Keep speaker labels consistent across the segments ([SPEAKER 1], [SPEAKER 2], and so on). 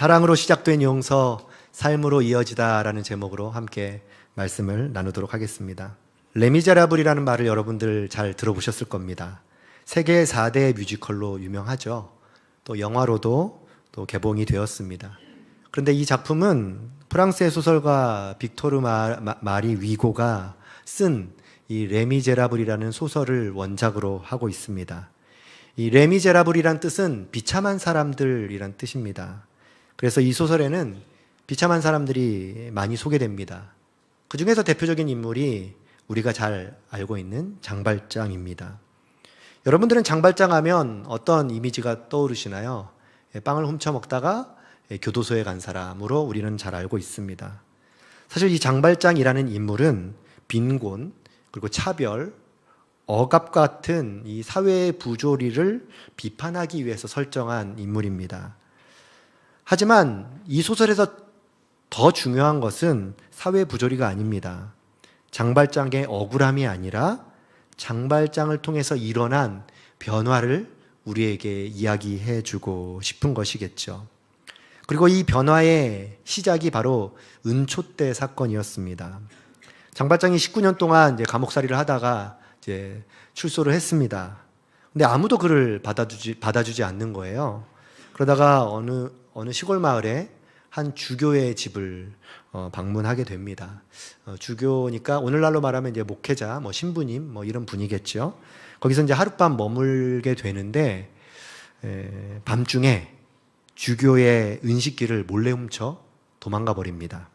[SPEAKER 1] 사랑으로 시작된 용서, 삶으로 이어지다라는 제목으로 함께 말씀을 나누도록 하겠습니다. 레미제라블이라는 말을 여러분들 잘 들어보셨을 겁니다. 세계 4대 뮤지컬로 유명하죠. 또 영화로도 또 개봉이 되었습니다. 그런데 이 작품은 프랑스의 소설가 빅토르 마리 위고가 쓴 이 레미제라블이라는 소설을 원작으로 하고 있습니다. 이 레미제라블이란 뜻은 비참한 사람들이란 뜻입니다. 그래서 이 소설에는 비참한 사람들이 많이 소개됩니다. 그 중에서 대표적인 인물이 우리가 잘 알고 있는 장발장입니다. 여러분들은 장발장 하면 어떤 이미지가 떠오르시나요? 빵을 훔쳐 먹다가 교도소에 간 사람으로 우리는 잘 알고 있습니다. 사실 이 장발장이라는 인물은 빈곤, 그리고 차별, 억압 같은 이 사회의 부조리를 비판하기 위해서 설정한 인물입니다. 하지만 이 소설에서 더 중요한 것은 사회 부조리가 아닙니다. 장발장의 억울함이 아니라 장발장을 통해서 일어난 변화를 우리에게 이야기해 주고 싶은 것이겠죠. 그리고 이 변화의 시작이 바로 은촛대 사건이었습니다. 장발장이 19년 동안 이제 감옥살이를 하다가 이제 출소를 했습니다. 근데 아무도 그를 받아주지 않는 거예요. 그러다가 어느 시골 마을에 한 주교의 집을 방문하게 됩니다. 주교니까 오늘날로 말하면 이제 목회자, 신부님, 이런 분이겠죠. 거기서 이제 하룻밤 머물게 되는데, 밤중에 주교의 은식기를 몰래 훔쳐 도망가 버립니다.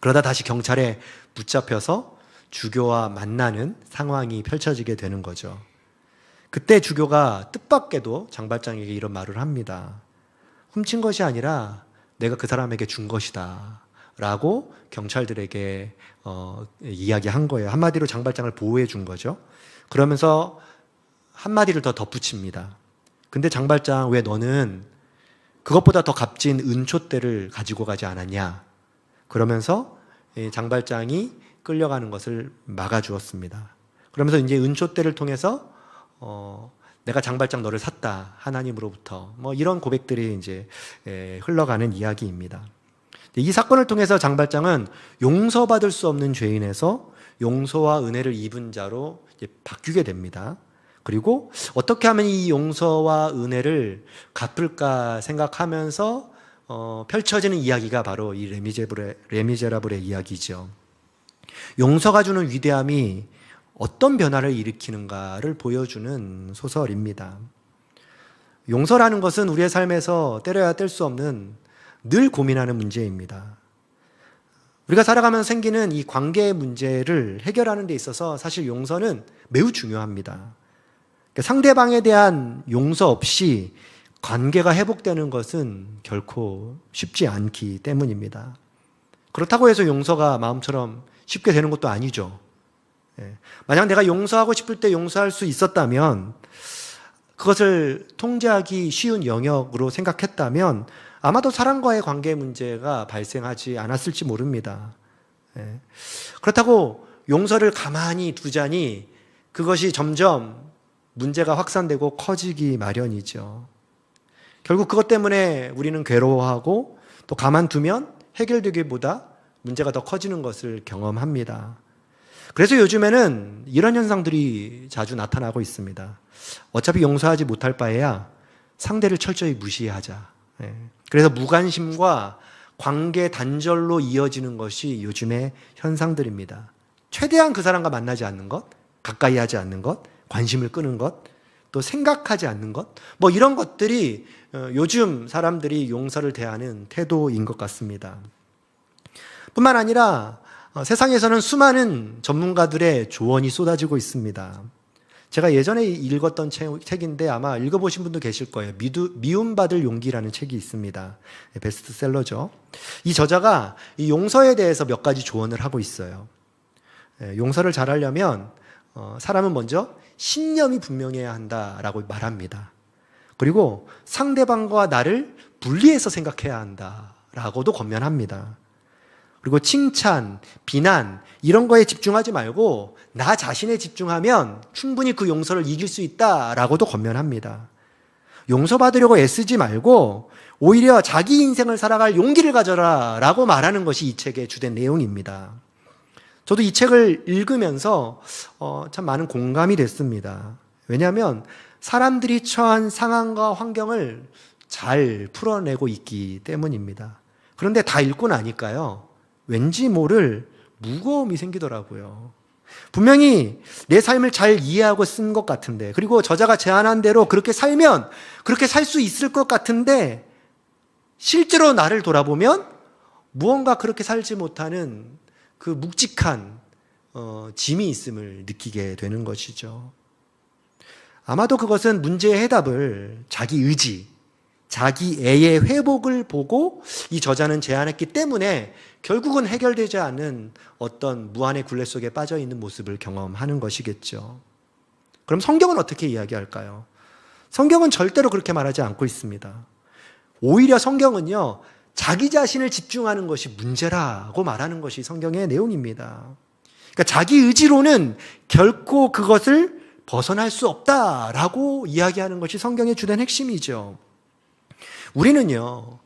[SPEAKER 1] 그러다 다시 경찰에 붙잡혀서 주교와 만나는 상황이 펼쳐지게 되는 거죠. 그때 주교가 뜻밖에도 장발장에게 이런 말을 합니다. 훔친 것이 아니라 내가 그 사람에게 준 것이다 라고 경찰들에게 이야기한 거예요. 한마디로 장발장을 보호해 준 거죠. 그러면서 한마디를 더 덧붙입니다. 근데 장발장, 왜 너는 그것보다 더 값진 은촛대를 가지고 가지 않았냐? 그러면서 장발장이 끌려가는 것을 막아주었습니다. 그러면서 이제 은촛대를 통해서 내가 장발장 너를 샀다, 하나님으로부터, 이런 고백들이 이제 흘러가는 이야기입니다. 이 사건을 통해서 장발장은 용서받을 수 없는 죄인에서 용서와 은혜를 입은 자로 이제 바뀌게 됩니다. 그리고 어떻게 하면 이 용서와 은혜를 갚을까 생각하면서 펼쳐지는 이야기가 바로 이 레미제라블의 이야기죠. 용서가 주는 위대함이 어떤 변화를 일으키는가를 보여주는 소설입니다. 용서라는 것은 우리의 삶에서 때려야 뗄 수 없는 늘 고민하는 문제입니다. 우리가 살아가면서 생기는 이 관계의 문제를 해결하는 데 있어서 사실 용서는 매우 중요합니다. 상대방에 대한 용서 없이 관계가 회복되는 것은 결코 쉽지 않기 때문입니다. 그렇다고 해서 용서가 마음처럼 쉽게 되는 것도 아니죠. 만약 내가 용서하고 싶을 때 용서할 수 있었다면, 그것을 통제하기 쉬운 영역으로 생각했다면 아마도 사람과의 관계 문제가 발생하지 않았을지 모릅니다. 그렇다고 용서를 가만히 두자니 그것이 점점 문제가 확산되고 커지기 마련이죠. 결국 그것 때문에 우리는 괴로워하고 또 가만두면 해결되기보다 문제가 더 커지는 것을 경험합니다. 그래서 요즘에는 이런 현상들이 자주 나타나고 있습니다. 어차피 용서하지 못할 바에야 상대를 철저히 무시하자. 그래서 무관심과 관계 단절로 이어지는 것이 요즘의 현상들입니다. 최대한 그 사람과 만나지 않는 것, 가까이 하지 않는 것, 관심을 끄는 것, 또 생각하지 않는 것, 이런 것들이 요즘 사람들이 용서를 대하는 태도인 것 같습니다. 뿐만 아니라 세상에서는 수많은 전문가들의 조언이 쏟아지고 있습니다. 제가 예전에 읽었던 책인데 아마 읽어보신 분도 계실 거예요. 미움받을 용기라는 책이 있습니다. 베스트셀러죠. 이 저자가 이 용서에 대해서 몇 가지 조언을 하고 있어요. 용서를 잘하려면 사람은 먼저 신념이 분명해야 한다라고 말합니다. 그리고 상대방과 나를 분리해서 생각해야 한다라고도 권면합니다. 그리고 칭찬, 비난 이런 거에 집중하지 말고 나 자신에 집중하면 충분히 그 용서를 이길 수 있다라고도 권면합니다. 용서받으려고 애쓰지 말고 오히려 자기 인생을 살아갈 용기를 가져라 라고 말하는 것이 이 책의 주된 내용입니다. 저도 이 책을 읽으면서 참 많은 공감이 됐습니다. 왜냐하면 사람들이 처한 상황과 환경을 잘 풀어내고 있기 때문입니다. 그런데 다 읽고 나니까요, 왠지 모를 무거움이 생기더라고요. 분명히 내 삶을 잘 이해하고 쓴 것 같은데, 그리고 저자가 제안한 대로 그렇게 살면 그렇게 살 수 있을 것 같은데, 실제로 나를 돌아보면 무언가 그렇게 살지 못하는 그 묵직한 짐이 있음을 느끼게 되는 것이죠. 아마도 그것은 문제의 해답을 자기 의지, 자기 애의 회복을 보고 이 저자는 제안했기 때문에 결국은 해결되지 않은 어떤 무한의 굴레 속에 빠져 있는 모습을 경험하는 것이겠죠. 그럼 성경은 어떻게 이야기할까요? 성경은 절대로 그렇게 말하지 않고 있습니다. 오히려 성경은요, 자기 자신을 집중하는 것이 문제라고 말하는 것이 성경의 내용입니다. 그러니까 자기 의지로는 결코 그것을 벗어날 수 없다라고 이야기하는 것이 성경의 주된 핵심이죠. 우리는요,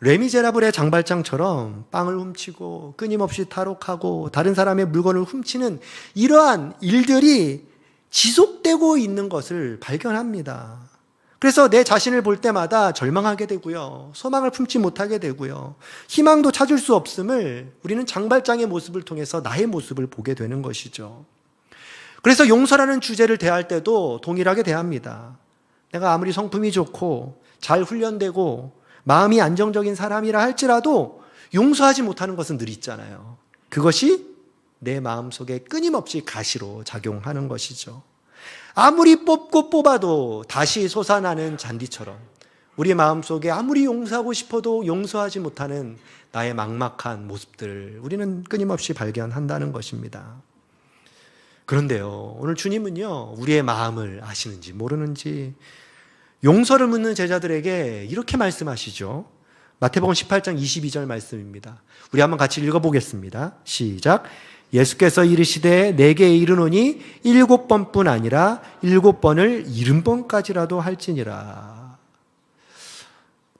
[SPEAKER 1] 레미제라블의 장발장처럼 빵을 훔치고 끊임없이 탈옥하고 다른 사람의 물건을 훔치는 이러한 일들이 지속되고 있는 것을 발견합니다. 그래서 내 자신을 볼 때마다 절망하게 되고요, 소망을 품지 못하게 되고요, 희망도 찾을 수 없음을 우리는 장발장의 모습을 통해서 나의 모습을 보게 되는 것이죠. 그래서 용서라는 주제를 대할 때도 동일하게 대합니다. 내가 아무리 성품이 좋고 잘 훈련되고 마음이 안정적인 사람이라 할지라도 용서하지 못하는 것은 늘 있잖아요. 그것이 내 마음속에 끊임없이 가시로 작용하는 것이죠. 아무리 뽑고 뽑아도 다시 솟아나는 잔디처럼 우리 마음속에 아무리 용서하고 싶어도 용서하지 못하는 나의 막막한 모습들을 우리는 끊임없이 발견한다는 것입니다. 그런데요, 오늘 주님은요, 우리의 마음을 아시는지 모르는지 용서를 묻는 제자들에게 이렇게 말씀하시죠. 마태복음 18장 22절 말씀입니다. 우리 한번 같이 읽어보겠습니다. 시작. 예수께서 이르시되 내게 이르노니 7번뿐 아니라 7번을 70번까지라도 할지니라.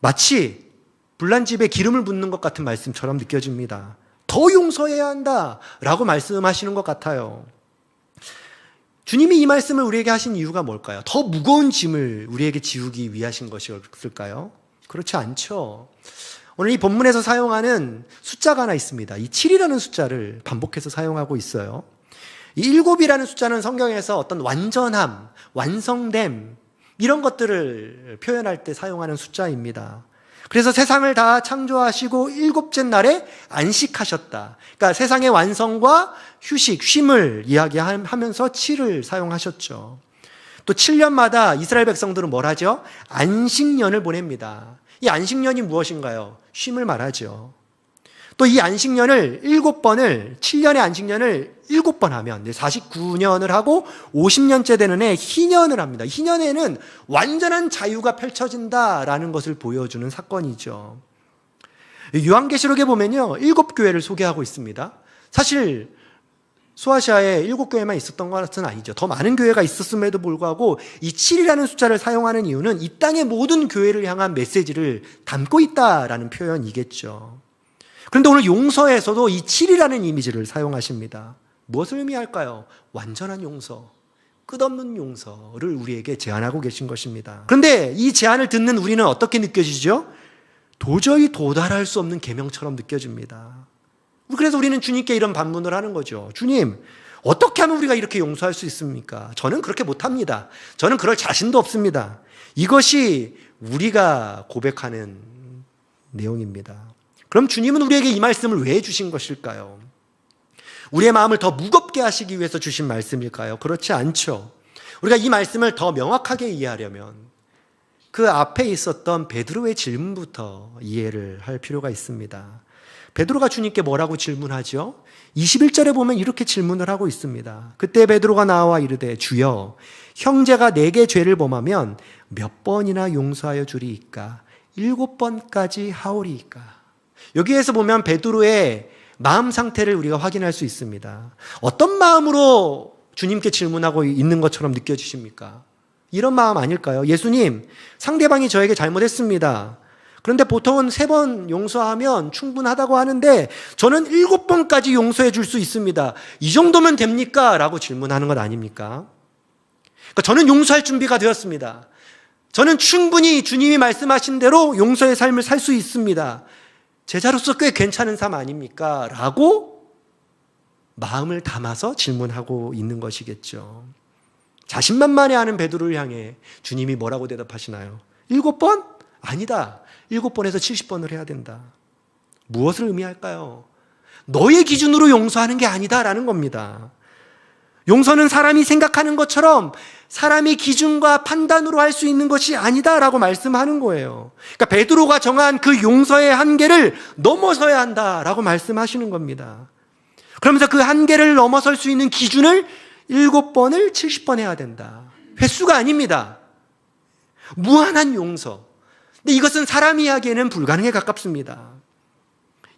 [SPEAKER 1] 마치 불난 집에 기름을 붓는 것 같은 말씀처럼 느껴집니다. 더 용서해야 한다라고 말씀하시는 것 같아요. 주님이 이 말씀을 우리에게 하신 이유가 뭘까요? 더 무거운 짐을 우리에게 지우기 위하신 것이었을까요? 그렇지 않죠. 오늘 이 본문에서 사용하는 숫자가 하나 있습니다. 이 7이라는 숫자를 반복해서 사용하고 있어요. 이 7이라는 숫자는 성경에서 어떤 완전함, 완성됨, 이런 것들을 표현할 때 사용하는 숫자입니다. 그래서 세상을 다 창조하시고 7째 날에 안식하셨다. 그러니까 세상의 완성과 휴식, 쉼을 이야기하면서 7을 사용하셨죠. 또 7년마다 이스라엘 백성들은 뭘 하죠? 안식년을 보냅니다. 이 안식년이 무엇인가요? 쉼을 말하죠. 또 이 안식년을 7번을, 7년의 안식년을 7번 하면 49년을 하고 50년째 되는 해 희년을 합니다. 희년에는 완전한 자유가 펼쳐진다라는 것을 보여주는 사건이죠. 요한계시록에 보면요, 7교회를 소개하고 있습니다. 사실 소아시아에 7교회만 있었던 것은 아니죠. 더 많은 교회가 있었음에도 불구하고 이 7이라는 숫자를 사용하는 이유는 이 땅의 모든 교회를 향한 메시지를 담고 있다라는 표현이겠죠. 그런데 오늘 용서에서도 이 7이라는 이미지를 사용하십니다. 무엇을 의미할까요? 완전한 용서, 끝없는 용서를 우리에게 제안하고 계신 것입니다. 그런데 이 제안을 듣는 우리는 어떻게 느껴지죠? 도저히 도달할 수 없는 계명처럼 느껴집니다. 그래서 우리는 주님께 이런 반문을 하는 거죠. 주님, 어떻게 하면 우리가 이렇게 용서할 수 있습니까? 저는 그렇게 못합니다. 저는 그럴 자신도 없습니다. 이것이 우리가 고백하는 내용입니다. 그럼 주님은 우리에게 이 말씀을 왜 주신 것일까요? 우리의 마음을 더 무겁게 하시기 위해서 주신 말씀일까요? 그렇지 않죠. 우리가 이 말씀을 더 명확하게 이해하려면 그 앞에 있었던 베드로의 질문부터 이해를 할 필요가 있습니다. 베드로가 주님께 뭐라고 질문하죠? 21절에 보면 이렇게 질문을 하고 있습니다. 그때 베드로가 나와 이르되 주여, 형제가 내게 죄를 범하면 몇 번이나 용서하여 주리이까? 7번까지 하오리이까? 여기에서 보면 베드로의 마음 상태를 우리가 확인할 수 있습니다. 어떤 마음으로 주님께 질문하고 있는 것처럼 느껴지십니까? 이런 마음 아닐까요? 예수님, 상대방이 저에게 잘못했습니다. 그런데 보통은 3번 용서하면 충분하다고 하는데 저는 7번까지 용서해 줄 수 있습니다. 이 정도면 됩니까? 라고 질문하는 것 아닙니까? 그러니까 저는 용서할 준비가 되었습니다. 저는 충분히 주님이 말씀하신 대로 용서의 삶을 살 수 있습니다. 제자로서 꽤 괜찮은 삶 아닙니까? 라고 마음을 담아서 질문하고 있는 것이겠죠. 자신만만해하는 베드로를 향해 주님이 뭐라고 대답하시나요? 7번? 아니다. 7번에서 70번을 해야 된다. 무엇을 의미할까요? 너의 기준으로 용서하는 게 아니다라는 겁니다. 용서는 사람이 생각하는 것처럼 사람이 기준과 판단으로 할 수 있는 것이 아니다라고 말씀하는 거예요. 그러니까 베드로가 정한 그 용서의 한계를 넘어서야 한다라고 말씀하시는 겁니다. 그러면서 그 한계를 넘어설 수 있는 기준을 7번을 70번 해야 된다. 횟수가 아닙니다. 무한한 용서. 근데 이것은 사람이 하기에는 불가능에 가깝습니다.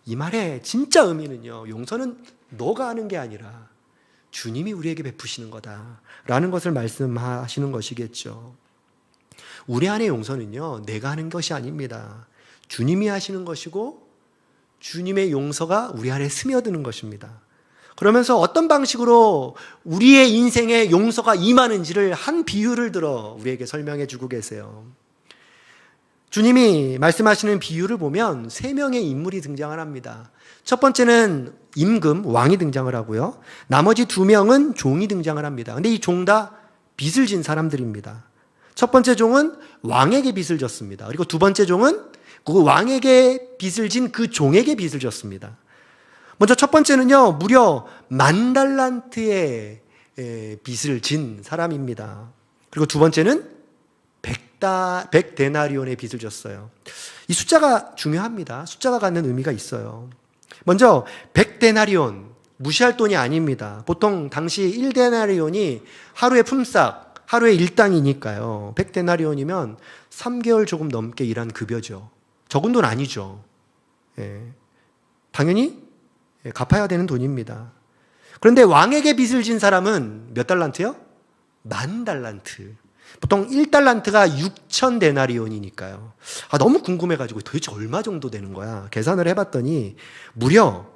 [SPEAKER 1] 이 말의 진짜 의미는요, 용서는 너가 하는 게 아니라 주님이 우리에게 베푸시는 거다라는 것을 말씀하시는 것이겠죠. 우리 안의 용서는요, 내가 하는 것이 아닙니다. 주님이 하시는 것이고 주님의 용서가 우리 안에 스며드는 것입니다. 그러면서 어떤 방식으로 우리의 인생에 용서가 임하는지를 한 비유를 들어 우리에게 설명해 주고 계세요. 주님이 말씀하시는 비유를 보면 3명의 인물이 등장을 합니다. 첫 번째는 임금, 왕이 등장을 하고요. 나머지 2명은 종이 등장을 합니다. 근데 이 종 다 빚을 진 사람들입니다. 첫 번째 종은 왕에게 빚을 졌습니다. 그리고 두 번째 종은 그 왕에게 빚을 진 그 종에게 빚을 졌습니다. 먼저 첫 번째는요, 무려 10,000달란트의 빚을 진 사람입니다. 그리고 두 번째는 100데나리온의 빚을 졌어요. 이 숫자가 중요합니다. 숫자가 갖는 의미가 있어요. 먼저 100데나리온, 무시할 돈이 아닙니다. 보통 당시 1데나리온이 하루의 품삯, 하루의 일당이니까요. 100데나리온이면 3개월 조금 넘게 일한 급여죠. 적은 돈 아니죠. 당연히 갚아야 되는 돈입니다. 그런데 왕에게 빚을 진 사람은 몇 달란트요? 10,000달란트. 보통 1달란트가 6,000데나리온이니까요. 너무 궁금해가지고 도대체 얼마 정도 되는 거야? 계산을 해봤더니 무려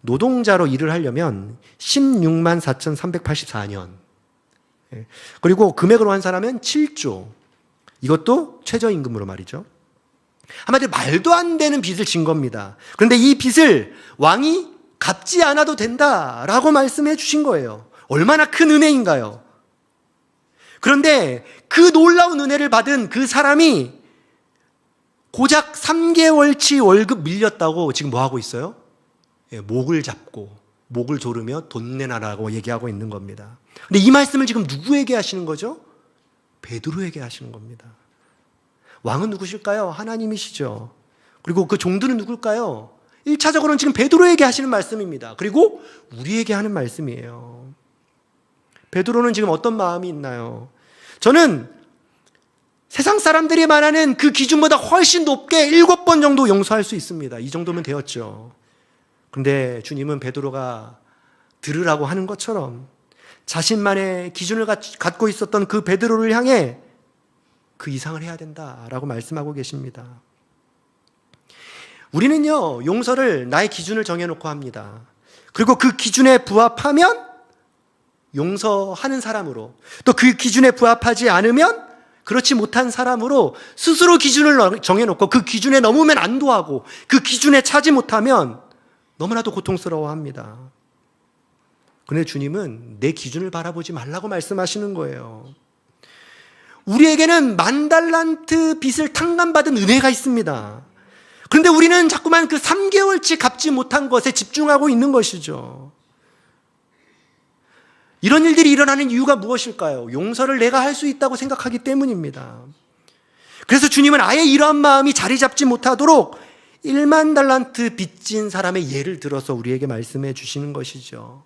[SPEAKER 1] 노동자로 일을 하려면 164,384년. 그리고 금액으로 환산하면 7조. 이것도 최저임금으로 말이죠. 한마디로 말도 안 되는 빚을 진 겁니다. 그런데 이 빚을 왕이 갚지 않아도 된다라고 말씀해 주신 거예요. 얼마나 큰 은혜인가요? 그런데 그 놀라운 은혜를 받은 그 사람이 고작 3개월치 월급 밀렸다고 지금 뭐 하고 있어요? 목을 잡고 목을 조르며 돈 내놔라고 얘기하고 있는 겁니다. 근데 이 말씀을 지금 누구에게 하시는 거죠? 베드로에게 하시는 겁니다. 왕은 누구실까요? 하나님이시죠. 그리고 그 종들은 누굴까요? 1차적으로는 지금 베드로에게 하시는 말씀입니다. 그리고 우리에게 하는 말씀이에요. 베드로는 지금 어떤 마음이 있나요? 저는 세상 사람들이 말하는 그 기준보다 훨씬 높게 7번 정도 용서할 수 있습니다. 이 정도면 되었죠. 그런데 주님은 베드로가 들으라고 하는 것처럼 자신만의 기준을 갖고 있었던 그 베드로를 향해 그 이상을 해야 된다라고 말씀하고 계십니다. 우리는요, 용서를 나의 기준을 정해놓고 합니다. 그리고 그 기준에 부합하면 용서하는 사람으로, 또 그 기준에 부합하지 않으면 그렇지 못한 사람으로 스스로 기준을 정해놓고 그 기준에 넘으면 안도하고 그 기준에 차지 못하면 너무나도 고통스러워합니다. 그런데 주님은 내 기준을 바라보지 말라고 말씀하시는 거예요. 우리에게는 10,000달란트 빚을 탕감받은 은혜가 있습니다. 그런데 우리는 자꾸만 그 3개월치 갚지 못한 것에 집중하고 있는 것이죠. 이런 일들이 일어나는 이유가 무엇일까요? 용서를 내가 할 수 있다고 생각하기 때문입니다. 그래서 주님은 아예 이러한 마음이 자리 잡지 못하도록 10,000달란트 빚진 사람의 예를 들어서 우리에게 말씀해 주시는 것이죠.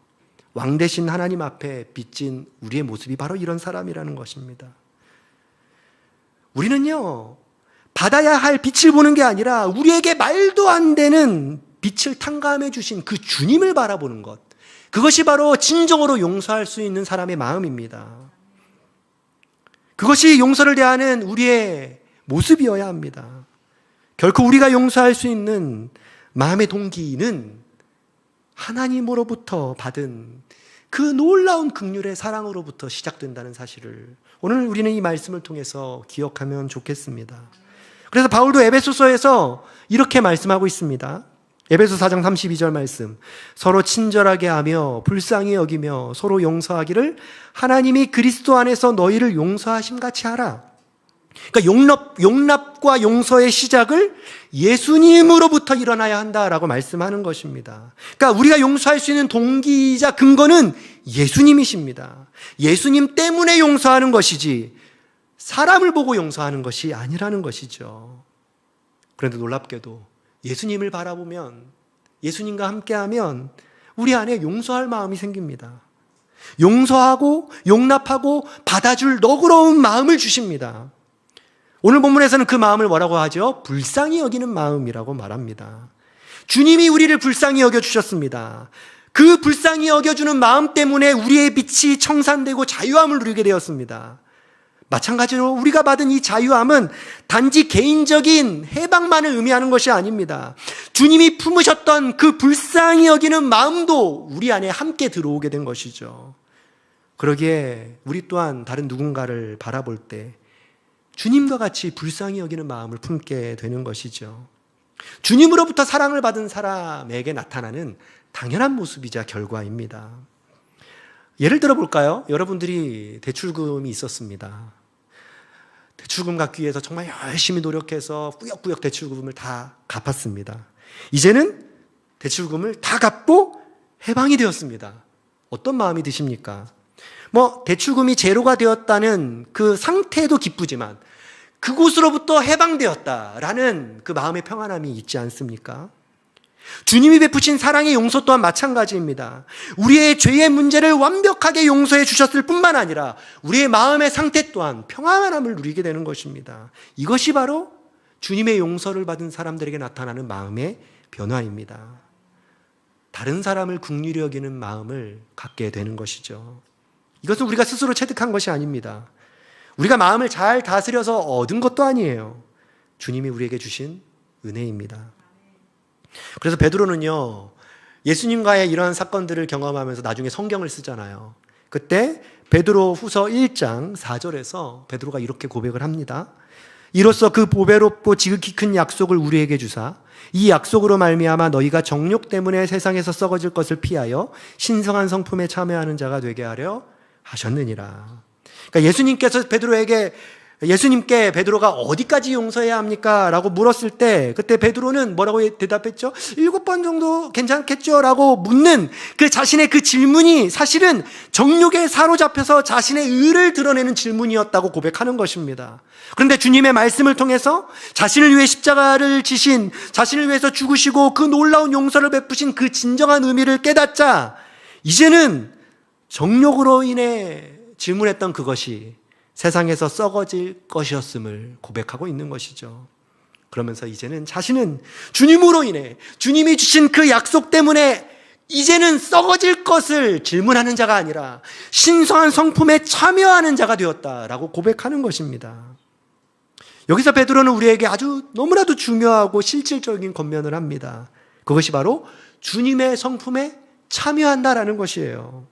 [SPEAKER 1] 왕 대신 하나님 앞에 빚진 우리의 모습이 바로 이런 사람이라는 것입니다. 우리는요, 받아야 할 빛을 보는 게 아니라 우리에게 말도 안 되는 빛을 탕감해 주신 그 주님을 바라보는 것, 그것이 바로 진정으로 용서할 수 있는 사람의 마음입니다. 그것이 용서를 대하는 우리의 모습이어야 합니다. 결코 우리가 용서할 수 있는 마음의 동기는 하나님으로부터 받은 그 놀라운 긍휼의 사랑으로부터 시작된다는 사실을 오늘 우리는 이 말씀을 통해서 기억하면 좋겠습니다. 그래서 바울도 에베소서에서 이렇게 말씀하고 있습니다. 에베소 4장 32절 말씀. 서로 친절하게 하며 불쌍히 여기며 서로 용서하기를 하나님이 그리스도 안에서 너희를 용서하심 같이 하라. 그러니까 용납과 용서의 시작을 예수님으로부터 일어나야 한다라고 말씀하는 것입니다. 그러니까 우리가 용서할 수 있는 동기이자 근거는 예수님이십니다. 예수님 때문에 용서하는 것이지 사람을 보고 용서하는 것이 아니라는 것이죠. 그런데 놀랍게도 예수님을 바라보면, 예수님과 함께하면 우리 안에 용서할 마음이 생깁니다. 용서하고 용납하고 받아줄 너그러운 마음을 주십니다. 오늘 본문에서는 그 마음을 뭐라고 하죠? 불쌍히 여기는 마음이라고 말합니다. 주님이 우리를 불쌍히 여겨주셨습니다. 그 불쌍히 여겨주는 마음 때문에 우리의 빛이 청산되고 자유함을 누리게 되었습니다. 마찬가지로 우리가 받은 이 자유함은 단지 개인적인 해방만을 의미하는 것이 아닙니다. 주님이 품으셨던 그 불쌍히 여기는 마음도 우리 안에 함께 들어오게 된 것이죠. 그러기에 우리 또한 다른 누군가를 바라볼 때 주님과 같이 불쌍히 여기는 마음을 품게 되는 것이죠. 주님으로부터 사랑을 받은 사람에게 나타나는 당연한 모습이자 결과입니다. 예를 들어 볼까요? 여러분들이 대출금이 있었습니다. 대출금 갚기 위해서 정말 열심히 노력해서 꾸역꾸역 대출금을 다 갚았습니다. 이제는 대출금을 다 갚고 해방이 되었습니다. 어떤 마음이 드십니까? 대출금이 제로가 되었다는 그 상태도 기쁘지만 그곳으로부터 해방되었다라는 그 마음의 평안함이 있지 않습니까? 주님이 베푸신 사랑의 용서 또한 마찬가지입니다. 우리의 죄의 문제를 완벽하게 용서해 주셨을 뿐만 아니라 우리의 마음의 상태 또한 평안함을 누리게 되는 것입니다. 이것이 바로 주님의 용서를 받은 사람들에게 나타나는 마음의 변화입니다. 다른 사람을 긍휼히 여기는 마음을 갖게 되는 것이죠. 이것은 우리가 스스로 체득한 것이 아닙니다. 우리가 마음을 잘 다스려서 얻은 것도 아니에요. 주님이 우리에게 주신 은혜입니다. 그래서 베드로는요, 예수님과의 이러한 사건들을 경험하면서 나중에 성경을 쓰잖아요. 그때 베드로 후서 1장 4절에서 베드로가 이렇게 고백을 합니다. 이로써 그 보배롭고 지극히 큰 약속을 우리에게 주사 이 약속으로 말미암아 너희가 정욕 때문에 세상에서 썩어질 것을 피하여 신성한 성품에 참여하는 자가 되게 하려 하셨느니라. 그러니까 예수님께 베드로가 어디까지 용서해야 합니까? 라고 물었을 때 그때 베드로는 뭐라고 대답했죠? 7번 정도 괜찮겠죠? 라고 묻는 그 자신의 그 질문이 사실은 정욕에 사로잡혀서 자신의 의를 드러내는 질문이었다고 고백하는 것입니다. 그런데 주님의 말씀을 통해서 자신을 위해 십자가를 지신, 자신을 위해서 죽으시고 그 놀라운 용서를 베푸신 그 진정한 의미를 깨닫자 이제는 정욕으로 인해 질문했던 그것이 세상에서 썩어질 것이었음을 고백하고 있는 것이죠. 그러면서 이제는 자신은 주님으로 인해 주님이 주신 그 약속 때문에 이제는 썩어질 것을 질문하는 자가 아니라 신성한 성품에 참여하는 자가 되었다라고 고백하는 것입니다. 여기서 베드로는 우리에게 아주 너무나도 중요하고 실질적인 권면을 합니다. 그것이 바로 주님의 성품에 참여한다라는 것이에요.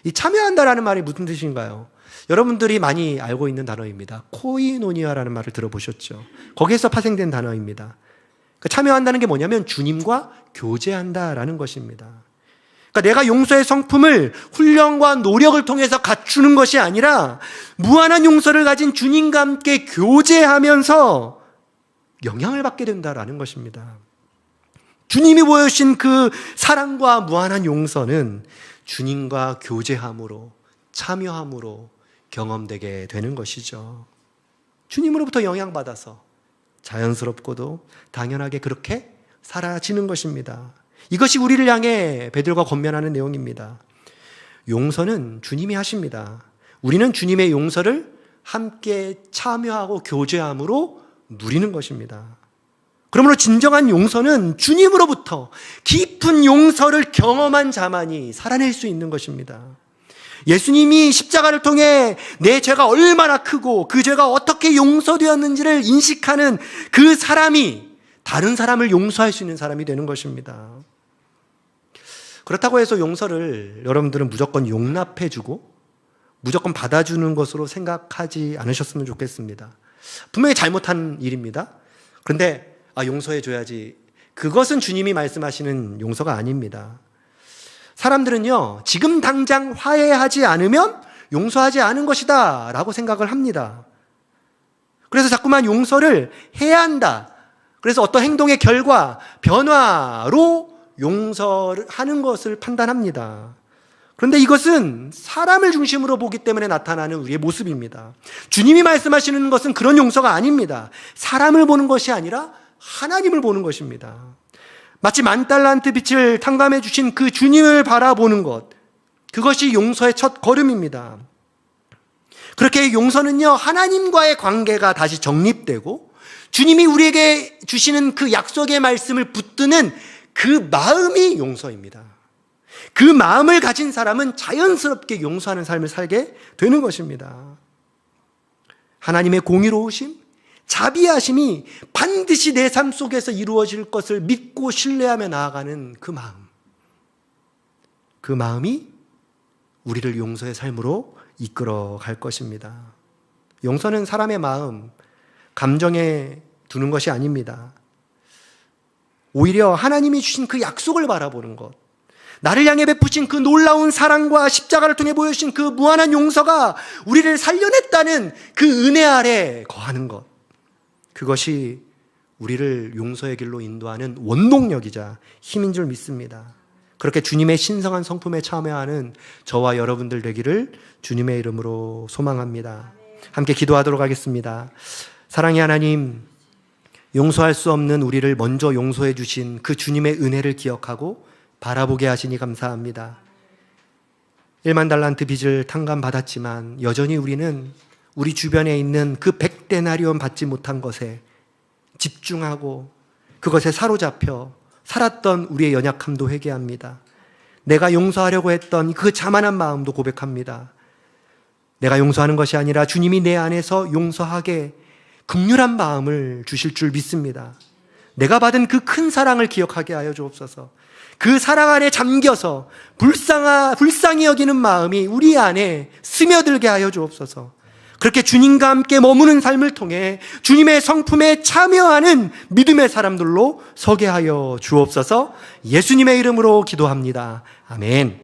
[SPEAKER 1] 이 참여한다라는 말이 무슨 뜻인가요? 여러분들이 많이 알고 있는 단어입니다. 코이노니아라는 말을 들어보셨죠? 거기에서 파생된 단어입니다. 참여한다는 게 뭐냐면 주님과 교제한다라는 것입니다. 그러니까 내가 용서의 성품을 훈련과 노력을 통해서 갖추는 것이 아니라 무한한 용서를 가진 주님과 함께 교제하면서 영향을 받게 된다라는 것입니다. 주님이 보여주신 그 사랑과 무한한 용서는 주님과 교제함으로, 참여함으로 경험되게 되는 것이죠. 주님으로부터 영향받아서 자연스럽고도 당연하게 그렇게 사라지는 것입니다. 이것이 우리를 향해 베드로가 권면하는 내용입니다. 용서는 주님이 하십니다. 우리는 주님의 용서를 함께 참여하고 교제함으로 누리는 것입니다. 그러므로 진정한 용서는 주님으로부터 깊은 용서를 경험한 자만이 살아낼 수 있는 것입니다. 예수님이 십자가를 통해 내 죄가 얼마나 크고 그 죄가 어떻게 용서되었는지를 인식하는 그 사람이 다른 사람을 용서할 수 있는 사람이 되는 것입니다. 그렇다고 해서 용서를 여러분들은 무조건 용납해주고 무조건 받아주는 것으로 생각하지 않으셨으면 좋겠습니다. 분명히 잘못한 일입니다. 그런데 용서해줘야지. 그것은 주님이 말씀하시는 용서가 아닙니다. 사람들은요, 지금 당장 화해하지 않으면 용서하지 않은 것이다 라고 생각을 합니다. 그래서 자꾸만 용서를 해야 한다. 그래서 어떤 행동의 결과, 변화로 용서를 하는 것을 판단합니다. 그런데 이것은 사람을 중심으로 보기 때문에 나타나는 우리의 모습입니다. 주님이 말씀하시는 것은 그런 용서가 아닙니다. 사람을 보는 것이 아니라 하나님을 보는 것입니다. 마치 10,000달란트 빚을 탕감해 주신 그 주님을 바라보는 것, 그것이 용서의 첫 걸음입니다. 그렇게 용서는요, 하나님과의 관계가 다시 정립되고 주님이 우리에게 주시는 그 약속의 말씀을 붙드는 그 마음이 용서입니다. 그 마음을 가진 사람은 자연스럽게 용서하는 삶을 살게 되는 것입니다. 하나님의 공의로우심, 자비하심이 반드시 내 삶 속에서 이루어질 것을 믿고 신뢰하며 나아가는 그 마음. 그 마음이 우리를 용서의 삶으로 이끌어 갈 것입니다. 용서는 사람의 마음, 감정에 두는 것이 아닙니다. 오히려 하나님이 주신 그 약속을 바라보는 것, 나를 향해 베푸신 그 놀라운 사랑과 십자가를 통해 보여주신 그 무한한 용서가 우리를 살려냈다는 그 은혜 아래 거하는 것, 그것이 우리를 용서의 길로 인도하는 원동력이자 힘인 줄 믿습니다. 그렇게 주님의 신성한 성품에 참여하는 저와 여러분들 되기를 주님의 이름으로 소망합니다. 함께 기도하도록 하겠습니다. 사랑의 하나님, 용서할 수 없는 우리를 먼저 용서해 주신 그 주님의 은혜를 기억하고 바라보게 하시니 감사합니다. 10,000달란트 빚을 탕감받았지만 여전히 우리는 우리 주변에 있는 그 100데나리온 받지 못한 것에 집중하고 그것에 사로잡혀 살았던 우리의 연약함도 회개합니다. 내가 용서하려고 했던 그 자만한 마음도 고백합니다. 내가 용서하는 것이 아니라 주님이 내 안에서 용서하게 긍휼한 마음을 주실 줄 믿습니다. 내가 받은 그 큰 사랑을 기억하게 하여 주옵소서. 그 사랑 안에 잠겨서 불쌍히 여기는 마음이 우리 안에 스며들게 하여 주옵소서. 그렇게 주님과 함께 머무는 삶을 통해 주님의 성품에 참여하는 믿음의 사람들로 서게 하여 주옵소서. 예수님의 이름으로 기도합니다. 아멘.